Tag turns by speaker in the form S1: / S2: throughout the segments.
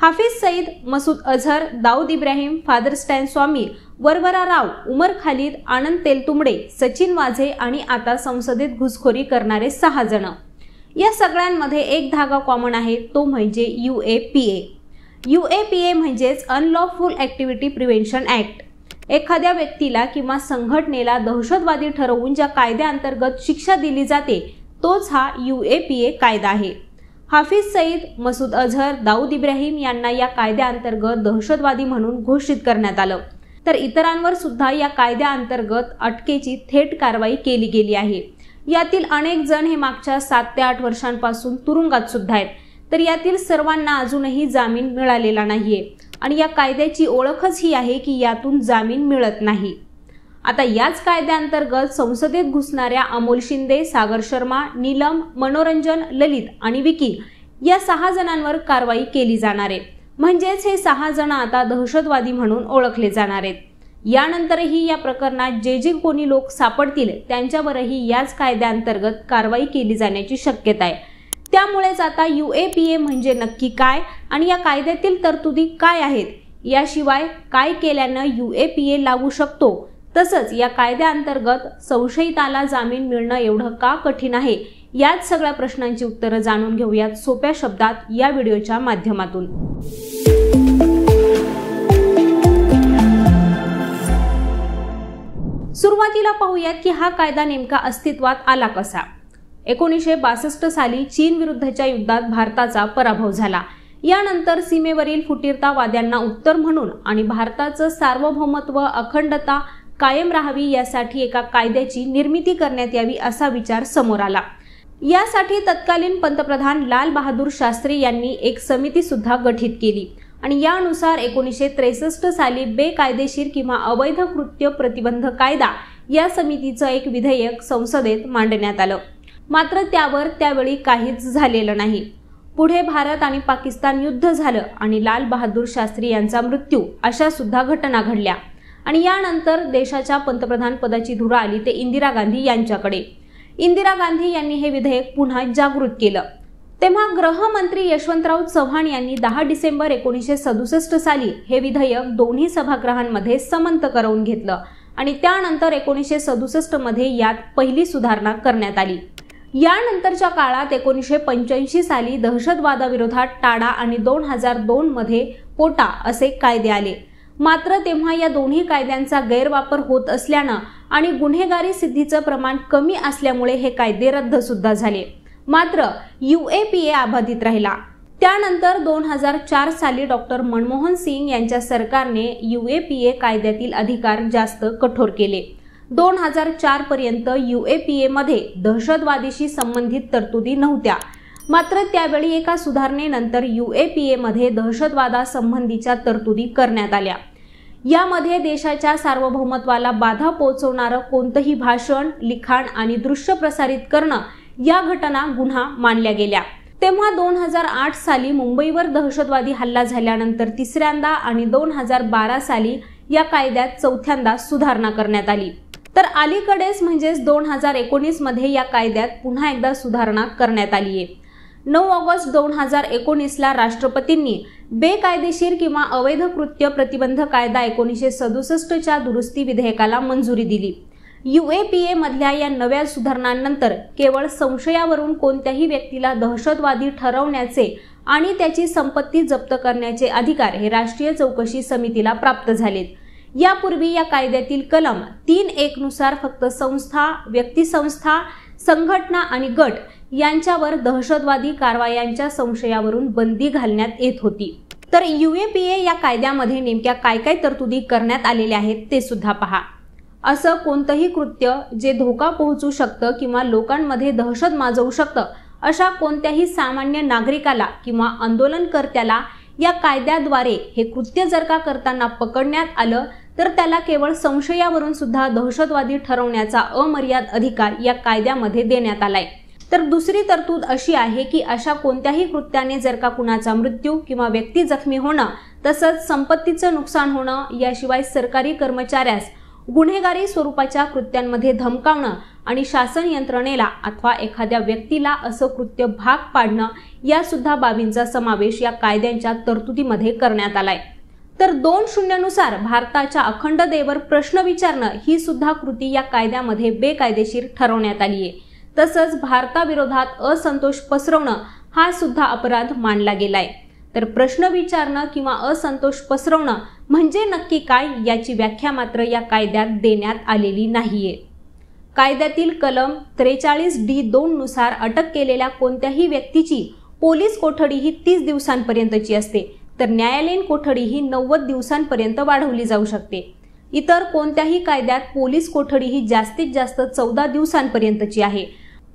S1: Hafiz Saeed, Masood Azhar, Dawood Ibrahim, father Stan स्वामी, वरवरा राव, उमर खालिद, आनंद तेलतुंबडे, सचिन वाझे आणि आता संसदेत घुसखोरी करणारे 6 जण. या सगळ्यांमध्ये एक धागा कॉमन आहे, तो म्हणजे UAPA. UAPA म्हणजेच अनलॉफुल ॲक्टिव्हिटी प्रिव्हेन्शन ॲक्ट. एखाद्या व्यक्तीला किंवा संघटनेला दहशतवादी ठरवून ज्या कायद्याअंतर्गत शिक्षा दिली जाते तोच हा UAPA कायदा आहे. हाफिज सईद, मसूद अझहर, दाऊद इब्राहिम यांना या कायद्याअंतर्गत दहशतवादी म्हणून घोषित करण्यात आलं. तर इतरांवर सुद्धा या कायद्याअंतर्गत अटकेची थेट कारवाई केली गेली आहे. यातील अनेक जण हे मागच्या 7 ते 8 वर्षांपासून तुरुंगात सुद्धा आहेत. तर यातील सर्वांना अजूनही जामीन मिळालेला नाहीये आणि या कायद्याची ओळखच ही आहे की यातून जामीन मिळत नाही. आता याच कायद्याअंतर्गत संसदेत घुसणाऱ्या अमोल शिंदे, सागर शर्मा, नीलम, मनोरंजन, ललित आणि विकी या 6 जणांवर कारवाई केली जाणार आहे. म्हणजेच हे 6 जण आता दहशतवादी म्हणून ओळखले जाणार आहेत. यानंतरही या प्रकरणात जे कोणी लोक सापडतील त्यांच्यावरही याच कायद्याअंतर्गत कारवाई केली जाण्याची शक्यता आहे. त्यामुळेच आता UAPA म्हणजे नक्की काय आणि या कायद्यातील तरतुदी काय आहेत, याशिवाय काय केल्यानं UAPA लागू शकतो, तसंच या कायद्याअंतर्गत संशयिताला जामीन मिळणं एवढं का कठीण आहे, याच सगळ्या प्रश्नांची उत्तरं जाणून घेऊयात सोप्या शब्दात या व्हिडिओच्या माध्यमातून. सुरुवातीला पाहूयात की हा कायदा नेमका अस्तित्वात आला कसा. 1962 साली चीन विरुद्धच्या युद्धात भारताचा पराभव झाला. यानंतर सीमेवरील फुटीरतावाद्यांना उत्तर म्हणून आणि भारताचं सार्वभौमत्व, अखंडता कायम राहावी यासाठी एका कायद्याची निर्मिती करण्यात यावी असा विचार समोर आला. यासाठी तत्कालीन पंतप्रधान लाल बहादूर शास्त्री यांनी एक समिती सुद्धा गठीत केली आणि यानुसार 1963 साली बेकायदेशीर किंवा अवैध कृत्य प्रतिबंध कायदा या समितीचं एक विधेयक संसदेत मांडण्यात आलं. मात्र त्यावर त्यावेळी काहीच झालेलं नाही. पुढे भारत आणि पाकिस्तान युद्ध झालं आणि लाल बहादूर शास्त्री यांचा मृत्यू अशा सुद्धा घटना घडल्या आणि यानंतर देशाच्या पंतप्रधान पदाची धुरा आली ते इंदिरा गांधी यांच्याकडे. इंदिरा गांधी यांनी हे विधेयक पुन्हा जागृत केलं. तेव्हा गृहमंत्री यशवंतराव चव्हाण यांनी 10 डिसेंबर 1967 साली हे विधेयक दोन्ही सभागृहांमध्ये संमत करवून घेतलं आणि त्यानंतर 1967 मध्ये यात पहिली सुधारणा करण्यात आली. यानंतरच्या काळात 1985 साली दहशतवादाविरोधात टाडा आणि 2002 मध्ये पोटा असे कायदे आले. मात्र तेव्हा या दोन्ही कायद्यांचा गैरवापर होत असल्यानं आणि गुन्हेगारी सिद्धीचं प्रमाण कमी असल्यामुळे हे कायदे रद्द सुद्धा झाले. मात्र UAPA अबाधित राहिला. त्यानंतर 2004 साली डॉक्टर मनमोहन सिंग यांच्या सरकारने UAPA कायद्यातील अधिकार जास्त कठोर केले. 2004 पर्यंत UAPA मध्ये दहशतवादीशी संबंधित तरतुदी नव्हत्या. मात्र त्यावेळी एका सुधारणेनंतर UAPA मध्ये दहशतवादासंबंधीच्या तरतुदी करण्यात आल्या. यामध्ये देशाच्या सार्वभौमत्वाला बाधा पोहोचवणारं कोणतंही भाषण, लिखाण आणि दृश्य प्रसारित करणं या घटना गुन्हा मानल्या गेल्या. तेव्हा 2008 साली मुंबईवर दहशतवादी हल्ला झाल्यानंतर तिसऱ्यांदा आणि 2012 साली या कायद्यात चौथ्यांदा सुधारणा करण्यात आली. तर अलीकडेच म्हणजेच 2019 मध्ये या कायद्यात पुन्हा एकदा सुधारणा करण्यात आली आहे. 9 ऑगस्ट 2019 ला राष्ट्रपतींनी बेकायदेशीर किंवा अवैध कृत्य प्रतिबंध कायदा 1967 च्या दुरुस्ती विधेयकाला मंजुरी दिली. UAPA मधल्या या नव्या सुधारणांनंतर केवळ संशयावरून कोणत्याही व्यक्तीला दहशतवादी ठरवण्याचे आणि त्याची संपत्ती जप्त करण्याचे अधिकार हे राष्ट्रीय चौकशी समितीला प्राप्त झालेत. यापूर्वी या कायद्यातील कलम 3(1) नुसार फक्त संस्था, व्यक्तिसंस्था, संघटना आणि गट यांच्यावर दहशतवादी कारवायांच्या संशयावरून बंदी घालण्यात येत होती. तर UAPA या कायद्यामध्ये नेमक्या काय काय तरतुदी करण्यात आलेल्या आहेत ते सुद्धा पहा. असं कोणतंही कृत्य जे धोका पोहोचू शकतं किंवा लोकांमध्ये दहशत माजवू शकतं अशा कोणत्याही सामान्य नागरिकाला किंवा आंदोलनकर्त्याला या कायद्याद्वारे हे कृत्य जर का करताना पकडण्यात आलं तर त्याला केवळ संशयावरून सुद्धा दहशतवादी ठरवण्याचा अमर्याद अधिकार या कायद्यामध्ये देण्यात आलाय. तर दुसरी तरतूद अशी आहे की अशा कोणत्याही कृत्याने जर का कुणाचा मृत्यू किंवा व्यक्ती जखमी होणं तसंच संपत्तीचं नुकसान होणं याशिवाय सरकारी कर्मचाऱ्यास गुन्हेगारी स्वरूपाच्या कृत्यांमध्ये धमकावणं आणि शासन यंत्रणेला अथवा एखाद्या व्यक्तीला असं कृत्य भाग पाडणं या सुद्धा बाबींचा समावेश या कायद्यांच्या तरतुदीमध्ये करण्यात आलाय। तर 2.0 नुसार भारताच्या अखंडतेवर प्रश्न विचारणं ही सुद्धा कृती या कायद्यामध्ये बेकायदेशीर ठरवण्यात आली आहे। तसंच भारताविरोधात असंतोष पसरवणं हा सुद्धा अपराध मानला गेलाय। तर प्रश्न विचारणं किंवा असंतोष पसरवणं म्हणजे नक्की काय याची व्याख्या मात्र या कायद्यात देण्यात आलेली नाहीये। कायद्यातील कलम 43D2 नुसार अटक केलेल्या कोणत्याही व्यक्तीची पोलीस कोठडी ही 30 दिवसांपर्यंतची असते, तर न्यायालयीन कोठडी ही 90 दिवसांपर्यंत वाढवली जाऊ शकते। इतर कोणत्याही कायद्यात पोलीस कोठडी ही जास्तीत जास्त 14 दिवसांपर्यंतची आहे।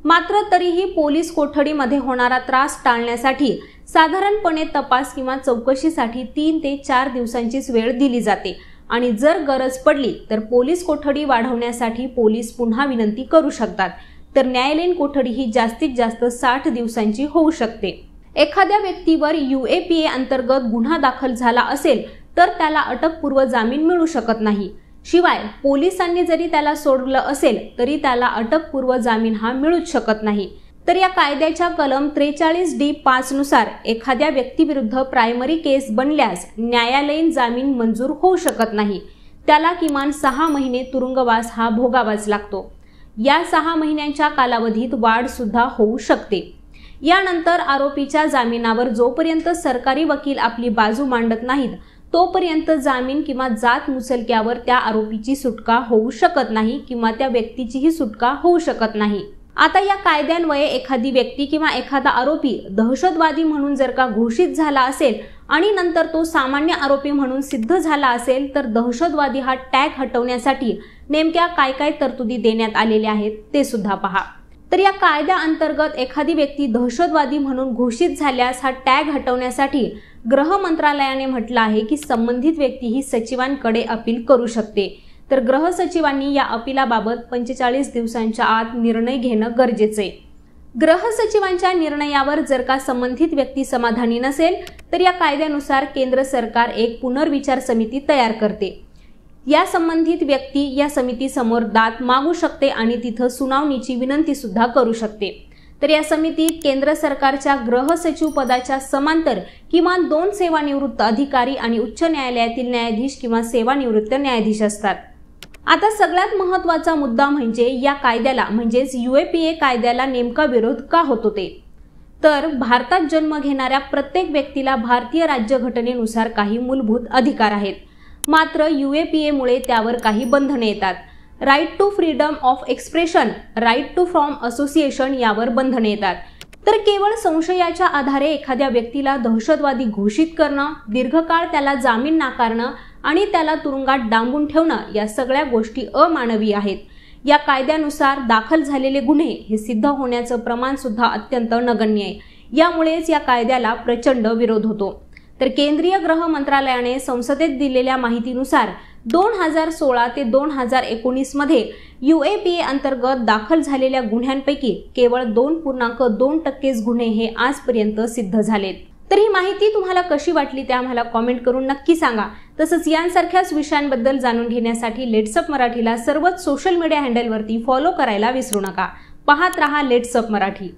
S1: मात्र तरीही पोलीस कोठडीमध्ये होणारा त्रास टाळण्यासाठी साधारणपणे तपास किंवा चौकशीसाठी 3 ते 4 दिवसांचीच वेळ दिली जाते आणि जर गरज पडली तर पोलीस कोठडी वाढवण्यासाठी पोलीस पुन्हा विनंती करू शकतात। तर न्यायालयीन कोठडी ही जास्तीत जास्त 60 दिवसांची होऊ शकते। एखाद्या व्यक्तीवर UAPA अंतर्गत गुन्हा दाखल झाला असेल तर त्याला अटकपूर्व जामीन मिळू शकत नाही। शिवाय पोलिसांनी जरी त्याला सोडलं असेल तरी त्याला अटकपूर्व जामीन हा मिळूच शकत नाही। तर या कायद्याच्या कलम 43D5 नुसार एखाद्या व्यक्तीविरुद्ध प्रायमरी केस बनल्यास न्यायालयीन जामीन मंजूर होऊ शकत नाही। त्याला किमान 6 महिने तुरुंगवास हा भोगावाच लागतो। या 6 महिन्यांच्या कालावधीत वाढ सुद्धा होऊ शकते। यानंतर आरोपीच्या जामिनावर जोपर्यंत सरकारी वकील आपली बाजू मांडत नाहीत तोपर्यंत जामीन किंवा जात मुचलक्यावर त्या आरोपीची सुटका होऊ शकत नाही किंवा त्या व्यक्तीचीही सुटका होऊ शकत नाही। आता या कायद्यान्वये एखादी व्यक्ती किंवा एखादा आरोपी दहशतवादी म्हणून जर का घोषित झाला असेल आणि नंतर तो सामान्य आरोपी म्हणून सिद्ध झाला असेल तर दहशतवादी हा टॅग हटवण्यासाठी नेमक्या काय काय तरतुदी देण्यात आलेल्या आहेत ते सुद्धा पहा। तर या कायद्याअंतर्गत एखादी व्यक्ती दहशतवादी म्हणून घोषित झाल्यास हा टॅग हटवण्यासाठी गृह मंत्रालयाने म्हटलं आहे की संबंधित व्यक्ती ही सचिवांकडे अपील करू शकते। तर गृह सचिवांनी या अपिलाबाबत 45 दिवसांच्या आत निर्णय घेणं गरजेचं आहे। गृह सचिवांच्या निर्णयावर जर का संबंधित व्यक्ती समाधानी नसेल तर या कायद्यानुसार केंद्र सरकार एक पुनर्विचार समिती तयार करते। या संबंधित व्यक्ती या समितीसमोर दाद मागू शकते आणि तिथं सुनावणीची विनंती सुद्धा करू शकते। तर या समितीत केंद्र सरकारच्या गृह सचिव पदाच्या समांतर किमान 2 सेवानिवृत्त अधिकारी आणि उच्च न्यायालयातील न्यायाधीश किंवा सेवानिवृत्त न्यायाधीश असतात। आता सगळ्यात महत्त्वाचा मुद्दा म्हणजे या कायद्याला म्हणजेच UAPA कायद्याला नेमका विरोध का होतो ते। तर भारतात जन्म घेणाऱ्या प्रत्येक व्यक्तीला भारतीय राज्यघटनेनुसार काही मूलभूत अधिकार आहेत। मात्र UAPA मुळे त्यावर काही बंधने येतात। Right to freedom of expression, right to from association यावर बंधने येतात। तर केवळ संशयाच्या आधारे एखाद्या व्यक्तीला दहशतवादी घोषित करणं, दीर्घकाळ त्याला जामीन नाकारणं आणि त्याला तुरुंगात डांबून ठेवणं या सगळ्या गोष्टी अमानवी आहेत। या कायद्यानुसार दाखल झालेले गुन्हे हे सिद्ध होण्याचं प्रमाण सुद्धा अत्यंत नगण्य आहे। यामुळेच या कायद्याला प्रचंड विरोध होतो। तर केंद्रीय गृह मंत्रालयाने संसदेत दिलेल्या माहितीनुसार 2016 ते 2019 मध्ये UAPA अंतर्गत दाखल झालेल्या गुन्ह्यांपैकी केवळ 2.2% गुन्हे हे आजपर्यंत सिद्ध झालेत। तर ही माहिती तुम्हाला कशी वाटली ते आम्हाला कमेंट करून नक्की सांगा। तसंच यांसारख्याच विषयांबद्दल जाणून घेण्यासाठी लेट्सअप मराठीला सर्वच सोशल मीडिया हँडलवरती फॉलो करायला विसरू नका। पाहत रहा लेट्सअप मराठी।